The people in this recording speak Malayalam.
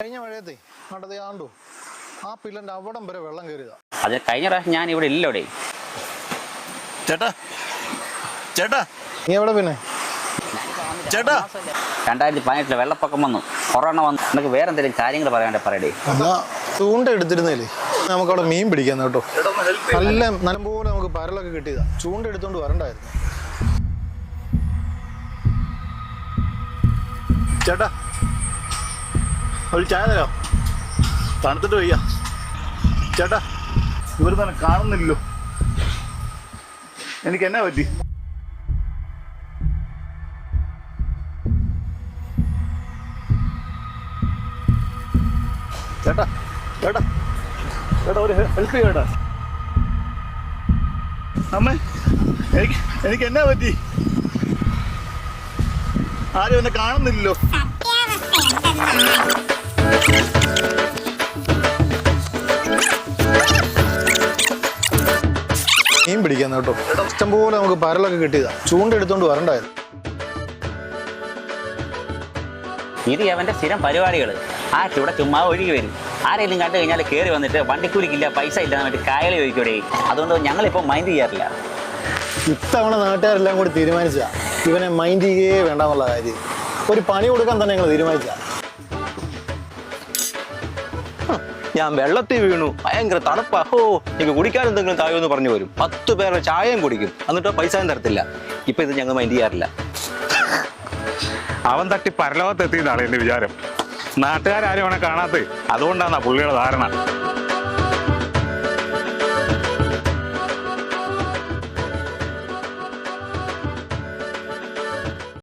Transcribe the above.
കഴിഞ്ഞ മഴയത്തെ കണ്ടത് ആണ്ടോ ആ പില്ലന്റെ അവിടം വരെ വെള്ളം കയറിയതാ. അത് കഴിഞ്ഞ പ്രാവശ്യം ഞാൻ ഇവിടെ ഇല്ലോടെ. ചേട്ടാ ചേട്ടാ നീ എവിടെ പിന്നെ? ചേട്ടാ 2018 വെള്ളപ്പൊക്കം വന്നു, കൊറോണ വന്നു. നമുക്ക് വേറെ എന്തെങ്കിലും കാര്യങ്ങൾ പറയാണ്ട് പറയടേ. എന്നാ ചൂണ്ട എടുത്തിരുന്നേലേ നമുക്ക് അവിടെ മീൻ പിടിക്കാൻ കേട്ടോ. നല്ല പോലെ നമുക്ക് പരലൊക്കെ കിട്ടിയതാ. ചൂണ്ട എടുത്തോണ്ട് വരണ്ടായിരുന്നു. ചേട്ടാ ഒരു ചായ തരാം, തണുത്തിട്ട് വയ്യ. ചേട്ടാ ഇവർ തന്നെ കാണുന്നില്ലല്ലോ, എനിക്ക് എന്നാ പറ്റി? ചേട്ടാ ചേട്ടാ ചേട്ടാ ഒരു ഹെൽപ്പ് ചെയ്യട്ടാ. അമ്മേ എനിക്ക് എന്നാ പറ്റി? ആരും എന്നെ കാണുന്നില്ലല്ലോ. മീൻ പിടിക്കാൻ കേട്ടോ. ഇഷ്ടംപോലെ നമുക്ക് പരലൊക്കെ കിട്ടിയതാ. ചൂണ്ട എടുത്തോണ്ട് വരണ്ടായിരുന്നു. ഇത് അവന്റെ സ്ഥിരം പരിപാടികൾ. ആ ഇവിടെ ചുമ്മാ ഒഴുകി വരും. ആരെങ്കിലും കണ്ടു കഴിഞ്ഞാൽ കയറി വന്നിട്ട് വണ്ടിക്കൂലിക്കില്ല, പൈസ ഇല്ല എന്നിട്ട് കായൽ ചോദിക്കൂടെ. അതുകൊണ്ട് ഞങ്ങളിപ്പോൾ മൈൻഡ് ചെയ്യാറില്ല. ഇത്തവണ നാട്ടുകാരെല്ലാം കൂടി തീരുമാനിച്ചാ ഇവനെ മൈൻഡ് ചെയ്യേ വേണ്ടെന്നുള്ള കാര്യം. ഒരു പണി കൊടുക്കാൻ തന്നെ ഞങ്ങൾ തീരുമാനിച്ച. ഞാൻ വെള്ളത്തിൽ വീണു, ഭയങ്കര തണുപ്പാ, ഹോ എനിക്ക് കുടിക്കാൻ എന്തെങ്കിലും തായോ എന്ന് പറഞ്ഞു വരും. 10 പേരുടെ ചായയും കുടിക്കും, എന്നിട്ടോ പൈസയും തരത്തില്ല. ഇപ്പൊ ഇത് ഞങ്ങൾ മൈൻഡ് ചെയ്യാറില്ല. അവൻ തട്ടി പരലോകത്തെത്തിയതാണ് എന്റെ വിചാരം. നാട്ടുകാരും അവനെ കാണാത്ത, അതുകൊണ്ടാണ് പുള്ളിയുടെ ധാരണ.